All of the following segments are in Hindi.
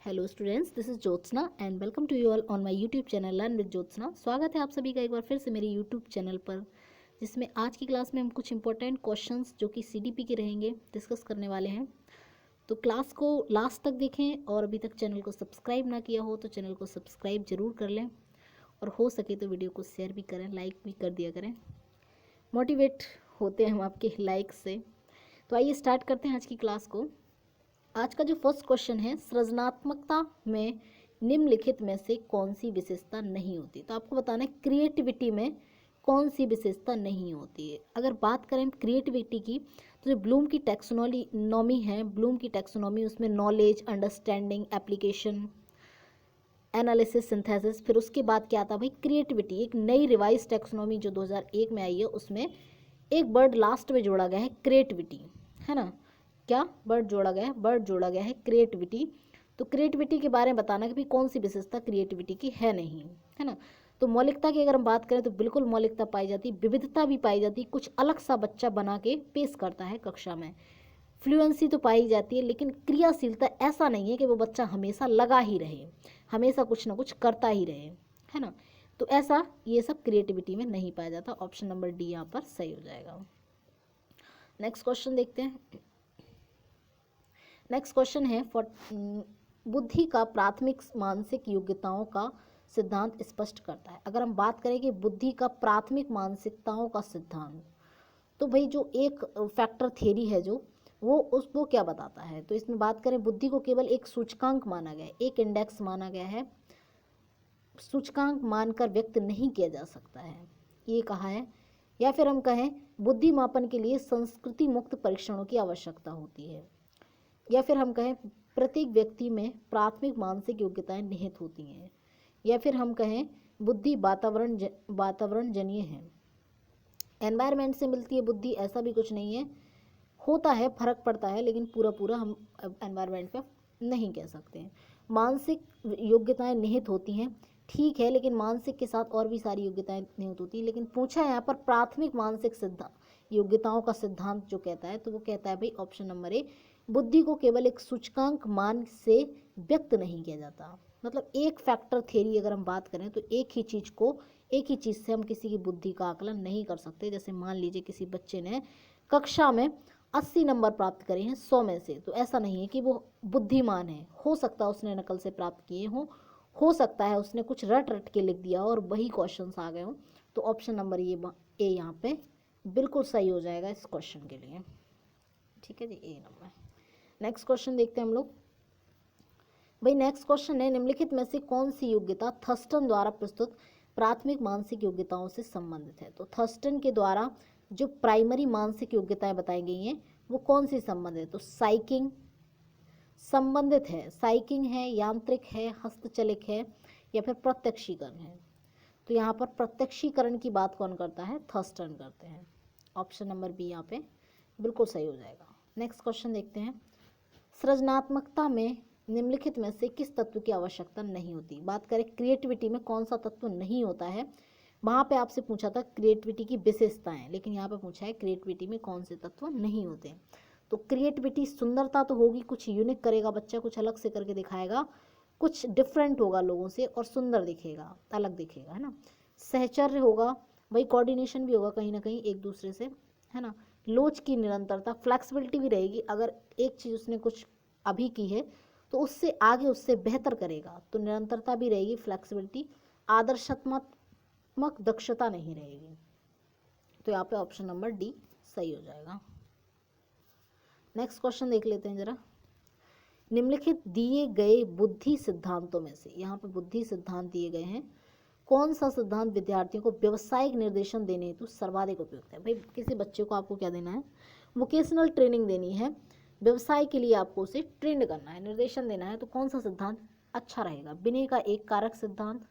Hello students, this is Jyotsna and welcome to you all on my YouTube channel learn with Jyotsna. स्वागत है आप सभी का एक बार फिर से मेरे यूट्यूब चैनल पर, जिसमें आज की क्लास में हम कुछ इंपॉर्टेंट क्वेश्चंस जो कि सीडीपी के रहेंगे डिस्कस करने वाले हैं। तो क्लास को लास्ट तक देखें और अभी तक चैनल को सब्सक्राइब ना किया हो तो चैनल को सब्सक्राइब जरूर कर लें और हो सके तो वीडियो को शेयर भी करें, लाइक भी कर दिया करें। मोटिवेट होते हैं हम आपके लाइक से। तो आइए स्टार्ट करते हैं आज की क्लास को। आज का जो फर्स्ट क्वेश्चन है, सृजनात्मकता में निम्नलिखित में से कौन सी विशेषता नहीं होती। तो आपको बताना है क्रिएटिविटी में कौन सी विशेषता नहीं होती है। अगर बात करें क्रिएटिविटी की तो जो ब्लूम की टैक्सोनॉमी है, ब्लूम की टैक्सोनॉमी उसमें knowledge, understanding, application, analysis, synthesis, फिर उसके बाद क्या आता भाई क्रिएटिविटी। एक नई रिवाइज टैक्सोनॉमी जो 2001 में आई है उसमें एक वर्ड लास्ट में जोड़ा गया है क्रिएटिविटी, है ना। क्या वर्ड जोड़ा गया है? वर्ड जोड़ा गया है क्रिएटिविटी। तो क्रिएटिविटी के बारे में बताना कि भाई कौन सी विशेषता क्रिएटिविटी की है नहीं, है ना। तो मौलिकता की अगर हम बात करें तो बिल्कुल मौलिकता पाई जाती, विविधता भी पाई जाती, कुछ अलग सा बच्चा बना के पेश करता है कक्षा में। फ्लुएंसी तो पाई जाती है, लेकिन क्रियाशीलता ऐसा नहीं है कि वो बच्चा हमेशा लगा ही रहे, हमेशा कुछ ना कुछ करता ही रहे, है ना। तो ऐसा ये सब क्रिएटिविटी में नहीं पाया जाता। ऑप्शन नंबर डी यहाँ पर सही हो जाएगा। नेक्स्ट क्वेश्चन देखते हैं। नेक्स्ट क्वेश्चन है बुद्धि का प्राथमिक मानसिक योग्यताओं का सिद्धांत स्पष्ट करता है। अगर हम बात करें कि बुद्धि का प्राथमिक मानसिकताओं का सिद्धांत, तो भाई जो एक फैक्टर थ्योरी है जो वो क्या बताता है। तो इसमें बात करें बुद्धि को केवल एक सूचकांक माना गया है, एक इंडेक्स माना गया है, सूचकांक मानकर व्यक्त नहीं किया जा सकता है, ये कहा है। या फिर हम कहें बुद्धि मापन के लिए संस्कृति मुक्त परीक्षणों की आवश्यकता होती है। या फिर हम कहें प्रत्येक व्यक्ति में प्राथमिक मानसिक योग्यताएं निहित होती हैं। या फिर हम कहें बुद्धि वातावरण जन्य है, एनवायरनमेंट से मिलती है बुद्धि, ऐसा भी कुछ नहीं है। होता है, फर्क पड़ता है, लेकिन पूरा पूरा हम एनवायरनमेंट पे नहीं कह सकते हैं। मानसिक योग्यताएं निहित होती हैं, ठीक है, लेकिन मानसिक के साथ और भी सारी योग्यताएं निहित होती हैं। लेकिन पूछा है यहाँ पर प्राथमिक मानसिक सिद्धांत योग्यताओं का सिद्धांत जो कहता है, तो वो कहता है भाई ऑप्शन नंबर ए, बुद्धि को केवल एक सूचकांक मान से व्यक्त नहीं किया जाता। मतलब एक फैक्टर थ्योरी अगर हम बात करें तो एक ही चीज़ से हम किसी की बुद्धि का आकलन नहीं कर सकते। जैसे मान लीजिए किसी बच्चे ने कक्षा में 80 नंबर प्राप्त करे हैं 100 में से, तो ऐसा नहीं है कि वो बुद्धिमान है। हो सकता है उसने नकल से प्राप्त किए हों, हो सकता है उसने कुछ रट रट के लिख दिया और वही क्वेश्चंस आ गए हों। तो ऑप्शन नंबर ए यहाँ पे बिल्कुल सही हो जाएगा इस क्वेश्चन के लिए। ठीक है जी, ए नंबर। नेक्स्ट क्वेश्चन देखते हैं हम लोग। भाई नेक्स्ट क्वेश्चन है, निम्नलिखित में से कौन सी योग्यता थर्स्टन द्वारा प्रस्तुत प्राथमिक मानसिक योग्यताओं से संबंधित है। तो थर्स्टन के द्वारा जो प्राइमरी मानसिक योग्यताएं बताई गई हैं वो कौन सी संबंधित है। तो साइकिंग संबंधित है, साइकिंग है, यांत्रिक है, हस्तचलित है, या फिर प्रत्यक्षीकरण है। तो यहाँ पर प्रत्यक्षीकरण की बात कौन करता है? थर्स्टन करते हैं। ऑप्शन नंबर बी यहाँ पे बिल्कुल सही हो जाएगा। नेक्स्ट क्वेश्चन देखते हैं, सृजनात्मकता में निम्नलिखित में से किस तत्व की आवश्यकता नहीं होती। बात करें क्रिएटिविटी में कौन सा तत्व नहीं होता है। वहाँ पे आपसे पूछा था क्रिएटिविटी की विशेषताएं, लेकिन यहाँ पे पूछा है क्रिएटिविटी में कौन से तत्व नहीं होते। तो क्रिएटिविटी सुंदरता तो होगी, कुछ यूनिक करेगा बच्चा, कुछ अलग से करके दिखाएगा, कुछ डिफरेंट होगा लोगों से और सुंदर दिखेगा, अलग दिखेगा, है ना। सहचर्य होगा, भाई कोऑर्डिनेशन भी होगा कहीं ना कहीं एक दूसरे से, है ना। लोच की निरंतरता, फ्लैक्सिबिलिटी भी रहेगी, अगर एक चीज़ उसने कुछ अभी की है तो उससे आगे उससे बेहतर करेगा, तो निरंतरता भी रहेगी, फ्लैक्सिबिलिटी। आदर्शात्मक दक्षता नहीं रहेगी। तो यहाँ पे ऑप्शन नंबर डी सही हो जाएगा। नेक्स्ट क्वेश्चन देख लेते हैं जरा। निम्नलिखित दिए गए बुद्धि सिद्धांतों में से, यहाँ पे बुद्धि सिद्धांत दिए गए हैं, कौन सा सिद्धांत विद्यार्थियों को व्यवसायिक निर्देशन देने हेतु सर्वाधिक उपयुक्त है। भाई किसी बच्चे को आपको क्या देना है? वोकेशनल ट्रेनिंग देनी है, व्यवसाय के लिए आपको उसे ट्रेंड करना है, निर्देशन देना है, तो कौन सा सिद्धांत अच्छा रहेगा? बिने का एक कारक सिद्धांत,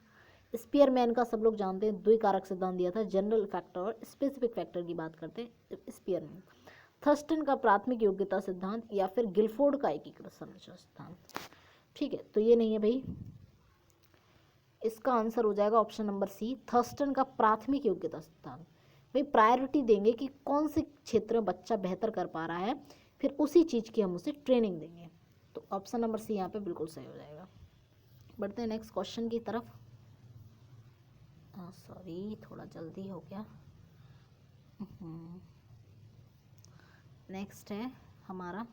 स्पीयरमैन का सब लोग जानते हैं द्विकारक सिद्धांत दिया था, जनरल फैक्टर और स्पेसिफिक फैक्टर की बात करते हैं स्पीयरमैन। थर्स्टन का प्राथमिक योग्यता सिद्धांत, या फिर गिलफोर्ड का एकीकृत संरचना सिद्धांत। ठीक है, तो ये नहीं है भाई, इसका आंसर हो जाएगा ऑप्शन नंबर सी, थर्स्टन का प्राथमिक योग्यता सिद्धांत। भाई प्रायोरिटी देंगे कि कौन से क्षेत्र में बच्चा बेहतर कर पा रहा है, फिर उसी चीज़ की हम उसे ट्रेनिंग देंगे। तो ऑप्शन नंबर सी यहाँ पे बिल्कुल सही हो जाएगा। बढ़ते हैं नेक्स्ट क्वेश्चन की तरफ। सॉरी, थोड़ा जल्दी हो गया। नेक्स्ट है हमारा,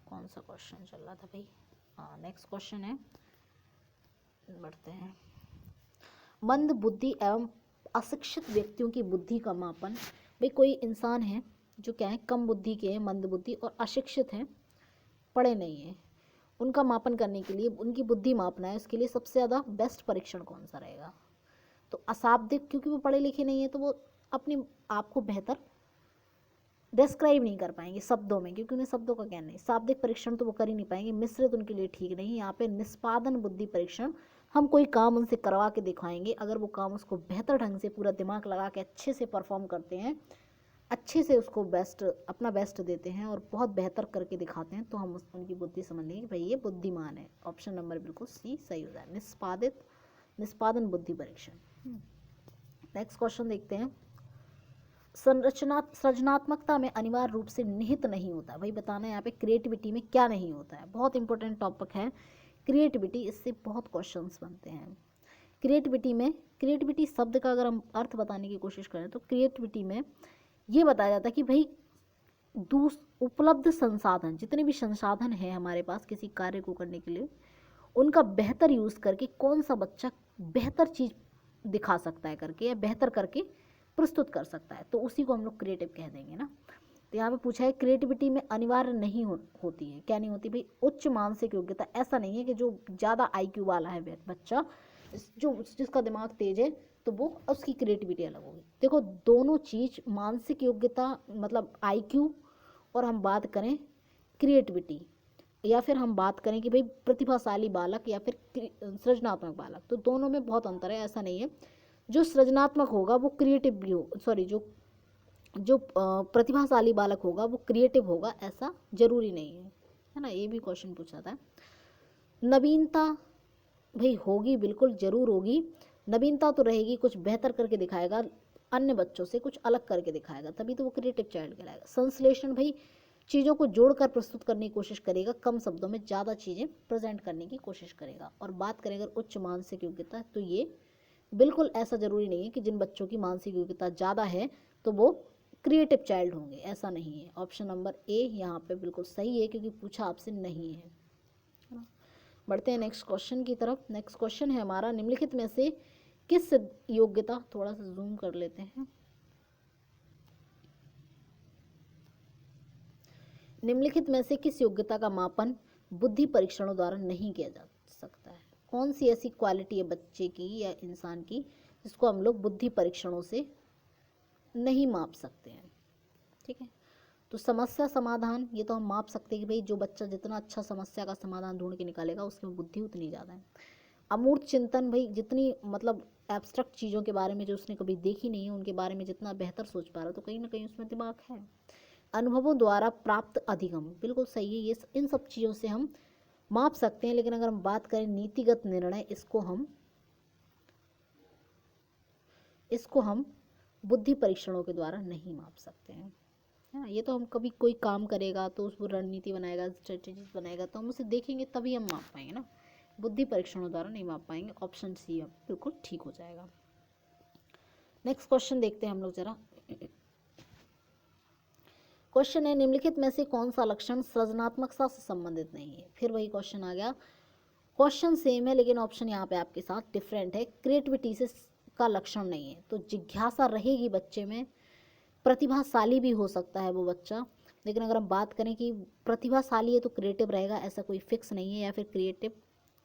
कौन सा क्वेश्चन चल रहा था भाई? नेक्स्ट क्वेश्चन है, बढ़ते हैं। मंद बुद्धि एवं अशिक्षित व्यक्तियों की बुद्धि का मापन। भाई कोई इंसान है जो क्या है, कम बुद्धि के हैं, मंद बुद्धि, और अशिक्षित हैं, पढ़े नहीं हैं, उनका मापन करने के लिए, उनकी बुद्धि मापना है, उसके लिए सबसे ज़्यादा बेस्ट परीक्षण कौन सा रहेगा? तो अशाब्दिक, क्योंकि वो पढ़े लिखे नहीं है तो वो अपने आप को बेहतर डिस्क्राइब नहीं कर पाएंगे शब्दों में, क्योंकि उन्हें शब्दों का ज्ञान नहीं। शाब्दिक परीक्षण तो वो कर ही नहीं पाएंगे, मिश्रित उनके लिए ठीक नहीं। यहाँ पे निष्पादन बुद्धि परीक्षण, हम कोई काम उनसे करवा के दिखाएंगे, अगर वो काम उसको बेहतर ढंग से पूरा दिमाग लगा के अच्छे से परफॉर्म करते हैं, अच्छे से उसको बेस्ट, अपना बेस्ट देते हैं और बहुत बेहतर करके दिखाते हैं, तो हम उनकी बुद्धि समझ लेंगे कि भाई ये बुद्धिमान है। ऑप्शन नंबर बिल्कुल सी सही हो जाए, निष्पादन बुद्धि परीक्षण। नेक्स्ट क्वेश्चन देखते हैं। सृजनात्मकता में अनिवार्य रूप से निहित नहीं होता। भाई बताना है यहाँ पे क्रिएटिविटी में क्या नहीं होता है, बहुत इंपॉर्टेंट टॉपिक है क्रिएटिविटी, इससे बहुत क्वेश्चंस बनते हैं। क्रिएटिविटी में, क्रिएटिविटी शब्द का अगर हम अर्थ बताने की कोशिश करें तो क्रिएटिविटी में ये बताया जाता है कि भाई उपलब्ध संसाधन, जितने भी संसाधन हैं हमारे पास किसी कार्य को करने के लिए, उनका बेहतर यूज़ करके कौन सा बच्चा बेहतर चीज़ दिखा सकता है करके, या बेहतर करके प्रस्तुत कर सकता है, तो उसी को हम लोग क्रिएटिव कह देंगे ना। तो यहाँ पे पूछा है क्रिएटिविटी में अनिवार्य नहीं होती है, क्या नहीं होती भाई? उच्च मानसिक योग्यता। ऐसा नहीं है कि जो ज़्यादा IQ वाला है बच्चा, जो जिसका दिमाग तेज है, तो वो उसकी क्रिएटिविटी अलग होगी। देखो दोनों चीज़, मानसिक योग्यता मतलब IQ, और हम बात करें क्रिएटिविटी, या फिर हम बात करें कि भाई प्रतिभाशाली बालक या फिर सृजनात्मक बालक, तो दोनों में बहुत अंतर है। ऐसा नहीं है जो सृजनात्मक होगा वो क्रिएटिव भी हो, सॉरी जो प्रतिभाशाली बालक होगा वो क्रिएटिव होगा, ऐसा जरूरी नहीं है ना। ये भी क्वेश्चन पूछा था। नवीनता भाई होगी, बिल्कुल जरूर होगी, नवीनता तो रहेगी, कुछ बेहतर करके दिखाएगा, अन्य बच्चों से कुछ अलग करके दिखाएगा, तभी तो वो क्रिएटिव चाइल्ड कहलाएगा। संश्लेषण भाई चीज़ों को जोड़कर प्रस्तुत करने की कोशिश करेगा, कम शब्दों में ज़्यादा चीज़ें प्रेजेंट करने की कोशिश करेगा। और बात करें अगर उच्च मानसिक योग्यता, तो ये बिल्कुल ऐसा ज़रूरी नहीं है कि जिन बच्चों की मानसिक योग्यता ज़्यादा है तो वो क्रिएटिव चाइल्ड होंगे, ऐसा नहीं है। ऑप्शन नंबर ए यहाँ पे बिल्कुल सही है, क्योंकि पूछा आपसे नहीं है ना। बढ़ते हैं नेक्स्ट क्वेश्चन की तरफ। नेक्स्ट क्वेश्चन है हमारा, निम्नलिखित में से किस योग्यता, थोड़ा सा जूम कर लेते हैं, निम्नलिखित में से किस योग्यता का मापन बुद्धि परीक्षणों द्वारा नहीं किया जा सकता है? कौन सी ऐसी क्वालिटी है बच्चे की या इंसान की जिसको हम लोग बुद्धि परीक्षणों से नहीं माप सकते हैं? ठीक है, तो समस्या समाधान, ये तो हम माप सकते हैं कि भाई जो बच्चा जितना अच्छा समस्या का समाधान ढूंढ के निकालेगा उसमें बुद्धि उतनी ज़्यादा है। अमूर्त चिंतन, भाई जितनी मतलब एब्स्ट्रैक्ट चीज़ों के बारे में जो उसने कभी देखी नहीं है उनके बारे में जितना बेहतर सोच पा रहा है, तो कहीं ना कहीं उसमें दिमाग है। अनुभवों द्वारा प्राप्त अधिगम, बिल्कुल सही है, ये इन सब चीज़ों से हम माप सकते हैं। लेकिन अगर हम बात करें नीतिगत निर्णय, इसको हम बुद्धि परीक्षणों के द्वारा नहीं माप सकते हैं, है ना। ये तो हम कभी कोई काम करेगा तो उसको रणनीति बनाएगा, स्ट्रेटेजीज बनाएगा, तो हम उसे देखेंगे तभी हम माप पाएंगे ना, बुद्धि परीक्षणों द्वारा नहीं माप पाएंगे। ऑप्शन सी बिल्कुल ठीक हो जाएगा। नेक्स्ट क्वेश्चन देखते हैं हम लोग जरा। क्वेश्चन है, निम्नलिखित में से कौन सा लक्षण सृजनात्मकता से संबंधित नहीं है? फिर वही क्वेश्चन आ गया, क्वेश्चन सेम है लेकिन ऑप्शन यहाँ पे आपके साथ डिफरेंट है। क्रिएटिविटी से का लक्षण नहीं है, तो जिज्ञासा रहेगी बच्चे में, प्रतिभाशाली भी हो सकता है वो बच्चा, लेकिन अगर हम बात करें कि प्रतिभाशाली है तो क्रिएटिव रहेगा, ऐसा कोई फिक्स नहीं है। या फिर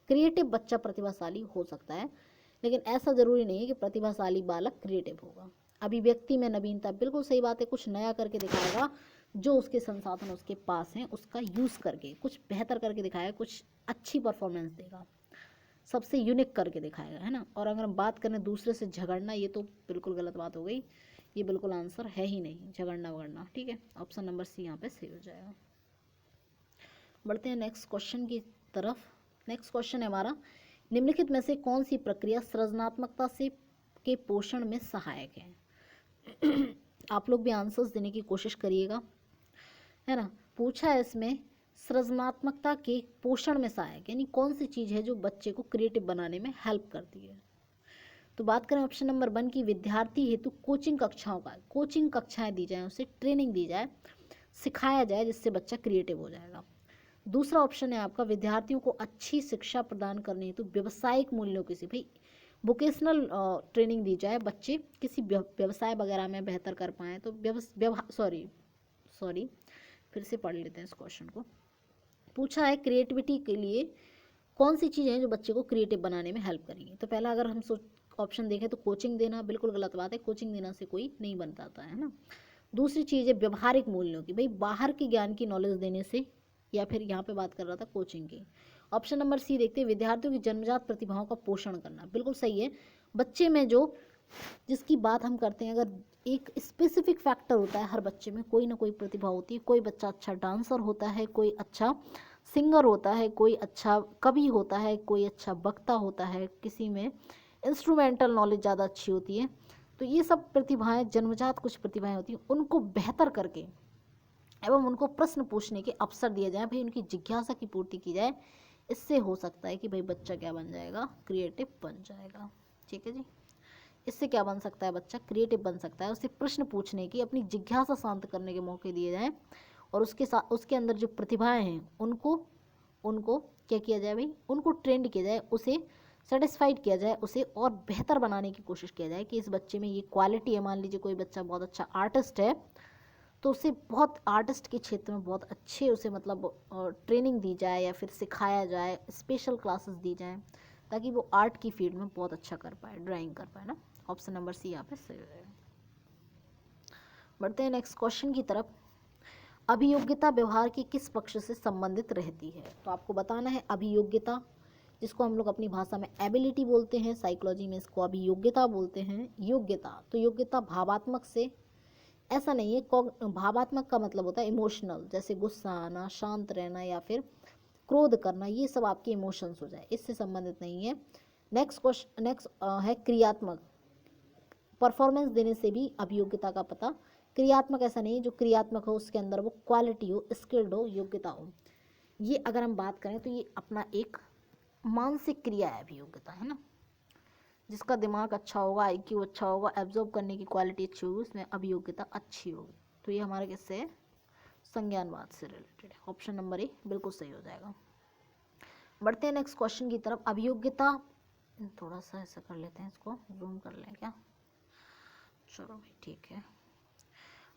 क्रिएटिव बच्चा प्रतिभाशाली हो सकता है, लेकिन ऐसा ज़रूरी नहीं है कि प्रतिभाशाली बालक क्रिएटिव होगा। अभिव्यक्ति में नवीनता, बिल्कुल सही बात है, कुछ नया करके दिखाएगा, जो उसके संसाधन उसके पास हैं उसका यूज़ करके कुछ बेहतर करके दिखाएगा, कुछ अच्छी परफॉर्मेंस देगा, सबसे यूनिक करके दिखाएगा, है ना। और अगर हम बात करें दूसरे से झगड़ना, ये तो बिल्कुल गलत बात हो गई, ये बिल्कुल आंसर है ही नहीं, झगड़ना वगड़ना। ठीक है, ऑप्शन नंबर सी यहाँ पे सही हो जाएगा। बढ़ते हैं नेक्स्ट क्वेश्चन की तरफ। नेक्स्ट क्वेश्चन है हमारा, निम्नलिखित में से कौन सी प्रक्रिया सृजनात्मकता से के पोषण में सहायक है? आप लोग भी आंसर्स देने की कोशिश करिएगा, है ना। पूछा है इसमें सृजनात्मकता के पोषण में सहायक, यानी कौन सी चीज़ है जो बच्चे को क्रिएटिव बनाने में हेल्प करती है। तो बात करें ऑप्शन नंबर 1 की, विद्यार्थी हेतु कोचिंग कक्षाओं का, कोचिंग कक्षाएं दी जाएं, उसे ट्रेनिंग दी जाए, सिखाया जाए, जिससे बच्चा क्रिएटिव हो जाएगा। दूसरा ऑप्शन है आपका, विद्यार्थियों को अच्छी शिक्षा प्रदान करने हेतु व्यावसायिक मूल्यों की से भाई वोकेशनल ट्रेनिंग दी जाए, बच्चे किसी व्यवसाय वगैरह में बेहतर कर पाएँ। तो सॉरी फिर से पढ़ लेते हैं इस क्वेश्चन को। पूछा है क्रिएटिविटी के लिए कौन सी चीज़ें हैं जो बच्चे को क्रिएटिव बनाने में हेल्प करेंगी। तो पहला अगर हम ऑप्शन देखें तो कोचिंग देना, बिल्कुल गलत बात है, कोचिंग देना से कोई नहीं बन पाता है ना। दूसरी चीज़ है व्यवहारिक मूल्यों की, भाई बाहर के ज्ञान की नॉलेज देने से, या फिर यहाँ पे बात कर रहा था कोचिंग की। ऑप्शन नंबर सी देखते हैं, विद्यार्थियों की जन्मजात प्रतिभाओं का पोषण करना, बिल्कुल सही है। बच्चे में जो जिसकी बात हम करते हैं, अगर एक स्पेसिफिक फैक्टर होता है, हर बच्चे में कोई ना कोई प्रतिभा होती है। कोई बच्चा अच्छा डांसर होता है, कोई अच्छा सिंगर होता है, कोई अच्छा कवि होता है, कोई अच्छा वक्ता होता है, किसी में इंस्ट्रूमेंटल नॉलेज ज़्यादा अच्छी होती है। तो ये सब प्रतिभाएं, जन्मजात कुछ प्रतिभाएं होती हैं, उनको बेहतर करके एवं उनको प्रश्न पूछने के अवसर दिए जाएं, भाई उनकी जिज्ञासा की पूर्ति की जाए। इससे हो सकता है कि भाई बच्चा क्या बन जाएगा, क्रिएटिव बन जाएगा। ठीक है जी, इससे क्या बन सकता है, बच्चा क्रिएटिव बन सकता है। उसे प्रश्न पूछने की, अपनी जिज्ञासा शांत करने के मौके दिए जाएं, और उसके साथ उसके अंदर जो प्रतिभाएं हैं उनको उनको क्या किया जाए भाई, उनको ट्रेंड किया जाए, उसे सेटिस्फाइड किया जाए, उसे और बेहतर बनाने की कोशिश किया जाए कि इस बच्चे में ये क्वालिटी है। मान लीजिए कोई बच्चा बहुत अच्छा आर्टिस्ट है, तो उसे बहुत आर्टिस्ट के क्षेत्र में बहुत अच्छे उसे मतलब ट्रेनिंग दी जाए, या फिर सिखाया जाए, स्पेशल क्लासेस दी जाएँ, ताकि वो आर्ट की फील्ड में बहुत अच्छा कर पाए, ड्राइंग कर पाए ना। ऑप्शन नंबर सी यहाँ पे सही हो जाएगा। बढ़ते हैं नेक्स्ट क्वेश्चन की तरफ। अभियोग्यता व्यवहार के किस पक्ष से संबंधित रहती है। तो आपको बताना है अभियोग्यता, जिसको हम लोग अपनी भाषा में एबिलिटी बोलते हैं, साइकोलॉजी में इसको अभियोग्यता बोलते हैं। योग्यता, तो योग्यता भावात्मक से, ऐसा नहीं है, भावात्मक का मतलब होता है इमोशनल, जैसे गुस्सा आना, शांत रहना, या फिर क्रोध करना, ये सब आपके इमोशंस हो जाए, इससे संबंधित नहीं है। नेक्स्ट है क्रियात्मक, परफॉर्मेंस देने से भी अभियोग्यता का पता। क्रियात्मक ऐसा नहीं, जो क्रियात्मक हो उसके अंदर वो क्वालिटी हो, स्किल्ड हो, योग्यता हो। ये अगर हम बात करें तो ये अपना एक मानसिक क्रिया है अभियोग्यता, है ना। जिसका दिमाग अच्छा होगा, IQ अच्छा होगा, एब्जॉर्ब करने की क्वालिटी अच्छी होगी, उसमें अभियोग्यता अच्छी होगी। तो ये हमारे किससे है, संज्ञानवाद से रिलेटेड है। ऑप्शन नंबर ए बिल्कुल सही हो जाएगा। बढ़ते हैं नेक्स्ट क्वेश्चन की तरफ। अभियोग्यता, थोड़ा सा ऐसा कर लेते हैं, इसको जूम कर लें क्या, चलो भाई ठीक है।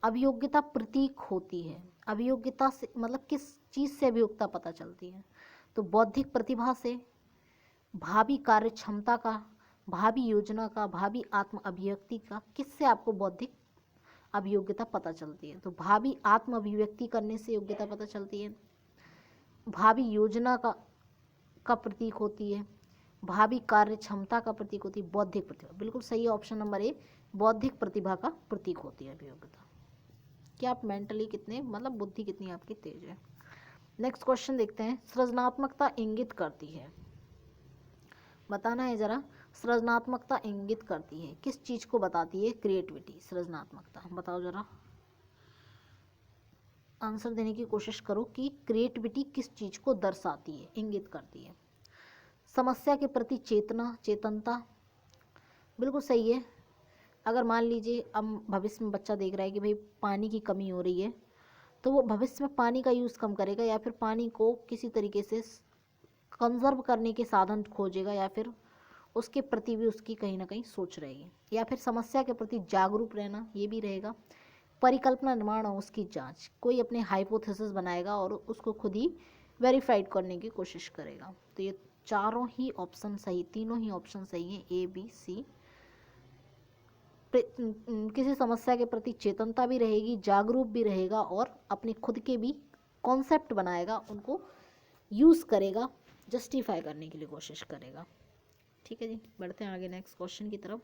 अभियोग्यता प्रतीक होती है। अभियोग्यता से मतलब किस चीज़ से अभियोग्यता पता चलती है। तो बौद्धिक प्रतिभा से, भावी कार्य क्षमता का, भावी योजना का, भावी आत्म अभिव्यक्ति का, किससे आपको बौद्धिक अभियोग्यता पता चलती है। तो भावी आत्म अभिव्यक्ति करने से योग्यता पता चलती है। भावी योजना का प्रतीक होती है। भावी कार्य क्षमता का प्रतीक होती है। बौद्धिक प्रतिभा, बिल्कुल सही है, ऑप्शन नंबर ए, बौद्धिक प्रतिभा का प्रतीक होती है अभियोग्यता, कि आप मेंटली कितने मतलब बुद्धि कितनी आपकी तेज है। नेक्स्ट क्वेश्चन देखते हैं। सृजनात्मकता इंगित करती है, बताना है जरा, सृजनात्मकता इंगित करती है किस चीज को, बताती है क्रिएटिविटी, सृजनात्मकता, बताओ जरा, आंसर देने की कोशिश करो कि क्रिएटिविटी किस चीज को दर्शाती है, इंगित करती है। समस्या के प्रति चेतना, चेतनता, बिल्कुल सही है। अगर मान लीजिए अब भविष्य में बच्चा देख रहा है कि भाई पानी की कमी हो रही है, तो वो भविष्य में पानी का यूज़ कम करेगा, या फिर पानी को किसी तरीके से कंजर्व करने के साधन खोजेगा, या फिर उसके प्रति भी उसकी कहीं ना कहीं सोच रहेगी, या फिर समस्या के प्रति जागरूक रहना, ये भी रहेगा। परिकल्पना निर्माण और उसकी जांच, कोई अपने हाइपोथेसिस बनाएगा और उसको खुद ही वेरीफाइड करने की कोशिश करेगा। तो ये चारों ही ऑप्शन सही, तीनों ही ऑप्शन सही हैं, A B C। किसी समस्या के प्रति चेतनता भी रहेगी, जागरूक भी रहेगा, और अपने खुद के भी कॉन्सेप्ट बनाएगा, उनको यूज़ करेगा, जस्टिफाई करने के लिए कोशिश करेगा। ठीक है जी, बढ़ते हैं आगे नेक्स्ट क्वेश्चन की तरफ।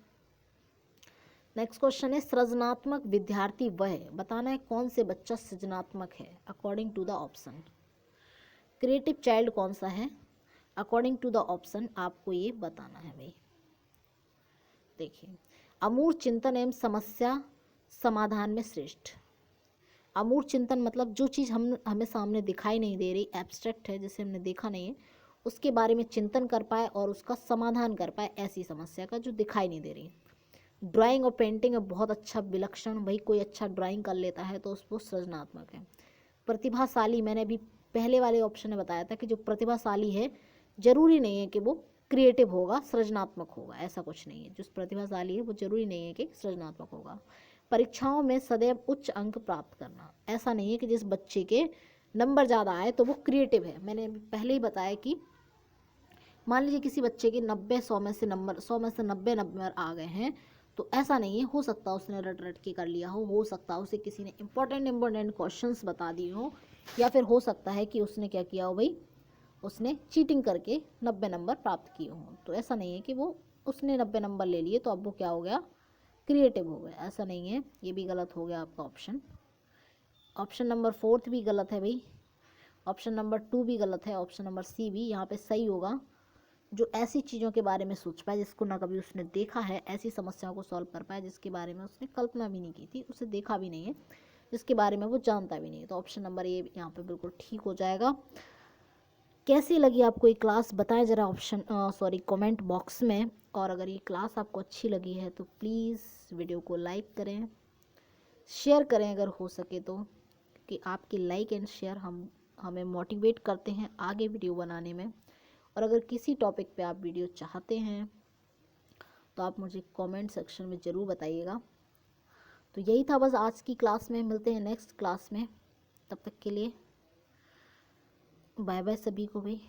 नेक्स्ट क्वेश्चन है, सृजनात्मक विद्यार्थी वह है, बताना है कौन से बच्चा सृजनात्मक है according to the option. Creative child कौन सा है अकॉर्डिंग टू द ऑप्शन, आपको ये बताना है भाई। देखिए, अमूर्त चिंतन एवं समस्या समाधान में श्रेष्ठ, अमूर्त चिंतन मतलब जो चीज़ हमें सामने दिखाई नहीं दे रही, एब्स्ट्रैक्ट है, जिसे हमने देखा नहीं है, उसके बारे में चिंतन कर पाए और उसका समाधान कर पाए, ऐसी समस्या का जो दिखाई नहीं दे रही। ड्राइंग और पेंटिंग में बहुत अच्छा विलक्षण, भाई कोई अच्छा ड्राइंग कर लेता है तो उसको सृजनात्मक है। प्रतिभाशाली, मैंने अभी पहले वाले ऑप्शन में बताया था कि जो प्रतिभाशाली है जरूरी नहीं है कि वो क्रिएटिव होगा, सृजनात्मक होगा, ऐसा कुछ नहीं है। जो प्रतिभाशाली है वो जरूरी नहीं है कि सृजनात्मक होगा। परीक्षाओं में सदैव उच्च अंक प्राप्त करना, ऐसा नहीं है कि जिस बच्चे के नंबर ज़्यादा आए तो वो क्रिएटिव है। मैंने पहले ही बताया कि मान लीजिए किसी बच्चे के 100 में से 90 नंबर आ गए हैं, तो ऐसा नहीं है, हो सकता है उसने रट रट के कर लिया हो सकता है उसे किसी ने इंपॉर्टेंट क्वेश्चंस बता दिए हो, या फिर हो सकता है कि उसने क्या किया हो भाई, उसने चीटिंग करके 90 नंबर प्राप्त किए हों। तो ऐसा नहीं है कि वो उसने 90 नंबर ले लिए तो अब वो क्या हो गया, क्रिएटिव हो गया, ऐसा नहीं है। ये भी गलत हो गया आपका ऑप्शन। ऑप्शन नंबर 4 भी गलत है भाई, ऑप्शन नंबर 2 भी गलत है, ऑप्शन नंबर सी भी यहाँ पे सही होगा। जो ऐसी चीज़ों के बारे में सोच पाए जिसको ना कभी उसने देखा है, ऐसी समस्याओं को सॉल्व कर पाए जिसके बारे में उसने कल्पना भी नहीं की थी, उसे देखा भी नहीं है, जिसके बारे में वो जानता भी नहीं है। तो ऑप्शन नंबर ए यहाँ पे बिल्कुल ठीक हो जाएगा। कैसी लगी आपको ये क्लास, बताएं ज़रा कमेंट बॉक्स में। और अगर ये क्लास आपको अच्छी लगी है तो प्लीज़ वीडियो को लाइक करें, शेयर करें अगर हो सके तो, कि आपकी लाइक एंड शेयर हमें मोटिवेट करते हैं आगे वीडियो बनाने में। और अगर किसी टॉपिक पे आप वीडियो चाहते हैं तो आप मुझे कमेंट सेक्शन में ज़रूर बताइएगा। तो यही था बस आज की क्लास में, मिलते हैं नेक्स्ट क्लास में, तब तक के लिए बाय बाय सभी को भी।